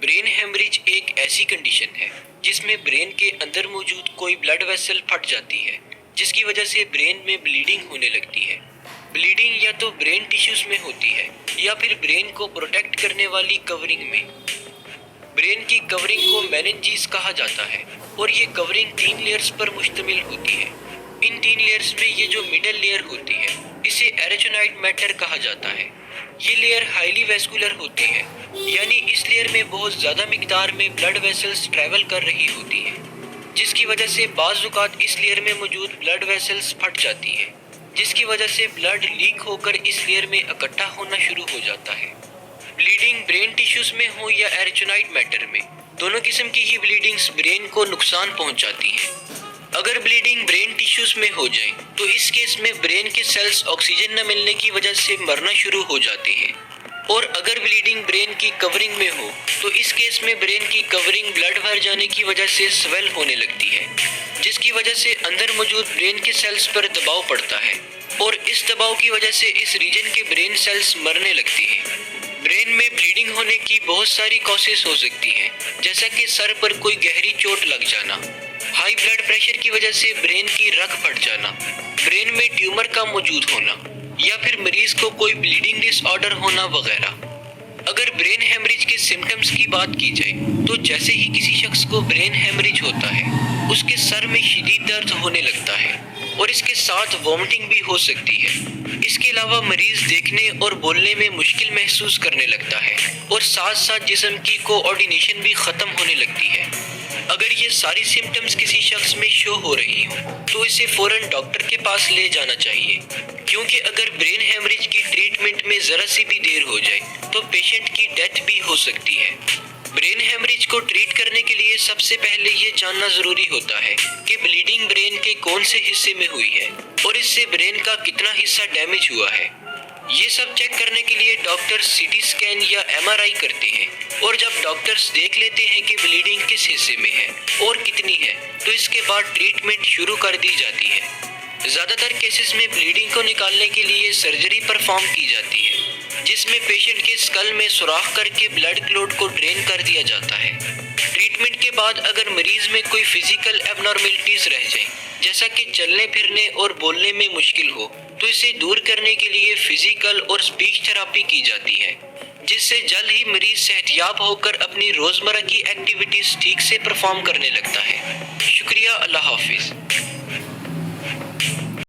Brain haemorrhage ایک ایسی condition ہے جس میں برین کے اندر موجود کوئی بلڈ ویسل پھٹ جاتی ہے، جس کی وجہ سے برین میں بلیڈنگ ہونے لگتی ہے۔ بلیڈنگ یا تو برین ٹیشوز میں ہوتی ہے یا پھر برین کو پروٹیکٹ کرنے والی کورنگ میں۔ برین کی کورنگ کو میننجیز کہا جاتا ہے اور یہ کورنگ 3 لیئرز پر مشتمل ہوتی ہے۔ ان 3 لیئرز میں یہ جو مڈل لیئر ہوتی ہے اسے ایریچونائٹ میٹر کہا جاتا ہے۔ یہ لیئر ہائیلی ویسکولر ہوتی ہے، یعنی اس لیئر میں بہت زیادہ مقدار میں بلڈ ویسلز ٹریول کر رہی ہوتی ہیں، جس کی وجہ سے بعض اوقات اس لیئر میں موجود بلڈ ویسلز پھٹ جاتی ہیں، جس کی وجہ سے بلڈ لیک ہو کر اس لیئر میں اکٹھا ہونا شروع ہو جاتا ہے۔ بلیڈنگ برین ٹیشوز میں ہو یا ایریچونائٹ میٹر میں، دونوں قسم کی ہی بلیڈنگز برین کو نقصان پہنچاتی ہیں۔ اگر بلیڈنگ برین ٹیشوز میں ہو جائے تو اس کیس میں برین کے سیلز آکسیجن نہ ملنے کی وجہ سے مرنا شروع ہو جاتے ہیں، اور اگر بلیڈنگ برین کی کورنگ میں ہو تو اس کیس میں برین کی کورنگ بلڈ بھر جانے کی وجہ سے سویل ہونے لگتی ہے، جس کی وجہ سے اندر موجود برین کے سیلز پر دباؤ پڑتا ہے، اور اس دباؤ کی وجہ سے اس ریجن کے برین سیلز مرنے لگتی ہیں۔ برین میں بلیڈنگ ہونے کی بہت ساری کاسز ہو سکتی ہیں، جیسا کہ سر پر کوئی گہری چوٹ لگ جانا، ہائی بلڈ پریشر کی وجہ سے برین کی رگ پھٹ جانا، برین میں ٹیومر کا موجود ہونا، یا پھر مریض کو کوئی بلیڈنگ ڈس آرڈر ہونا وغیرہ۔ اگر برین ہیمریج کے سمٹمز کی بات کی جائے تو جیسے ہی کسی شخص کو برین ہیمریج ہوتا ہے اس کے سر میں شدید درد ہونے لگتا ہے اور اس کے ساتھ وامٹنگ بھی ہو سکتی ہے۔ اس کے علاوہ مریض دیکھنے اور بولنے میں مشکل محسوس کرنے لگتا ہے اور ساتھ ساتھ جسم کی کوآرڈینیشن بھی ختم ہونے لگتی ہے۔ اگر یہ ساری سمٹمز کسی شخص میں شو ہو رہی ہوں تو اسے فوراً ڈاکٹر کے پاس لے جانا چاہیے، کیونکہ اگر برین ہیمریج کی ٹریٹمنٹ میں ذرا سی بھی دیر ہو جائے تو پیشنٹ کی ڈیتھ بھی ہو سکتی ہے۔ برین ہیمریج کو ٹریٹ کرنے کے لیے سب سے پہلے یہ جاننا ضروری ہوتا ہے کہ بلیڈنگ برین کے کون سے حصے میں ہوئی ہے اور اس سے برین کا کتنا حصہ ڈیمیج ہوا ہے۔ یہ سب چیک کرنے کے لیے ڈاکٹر سی ٹی اسکین یا ایم آر آئی کرتے ہیں، اور جب ڈاکٹرز دیکھ لیتے ہیں کہ بلیڈنگ کس حصے میں ہے اور کتنی ہے تو اس کے بعد ٹریٹمنٹ شروع کر دی جاتی ہے۔ زیادہ تر کیسز میں بلیڈنگ کو نکالنے کے لیے سرجری پرفارم کی جاتی ہے، جس میں پیشنٹ کے اسکل میں سوراخ کر کے بلڈ کلوٹ کو ڈرین کر دیا جاتا ہے۔ ٹریٹمنٹ کے بعد اگر مریض میں کوئی فزیکل ایب نارملٹیز رہ جائیں، جیسا کہ چلنے پھرنے اور بولنے میں مشکل ہو، تو اسے دور کرنے کے لیے فزیکل اور اسپیچ تھراپی کی جاتی ہے، جس سے جلد ہی مریض صحتیاب ہو کر اپنی روزمرہ کی ایکٹیویٹیز ٹھیک سے پرفارم کرنے لگتا ہے۔ شکریہ، اللہ حافظ۔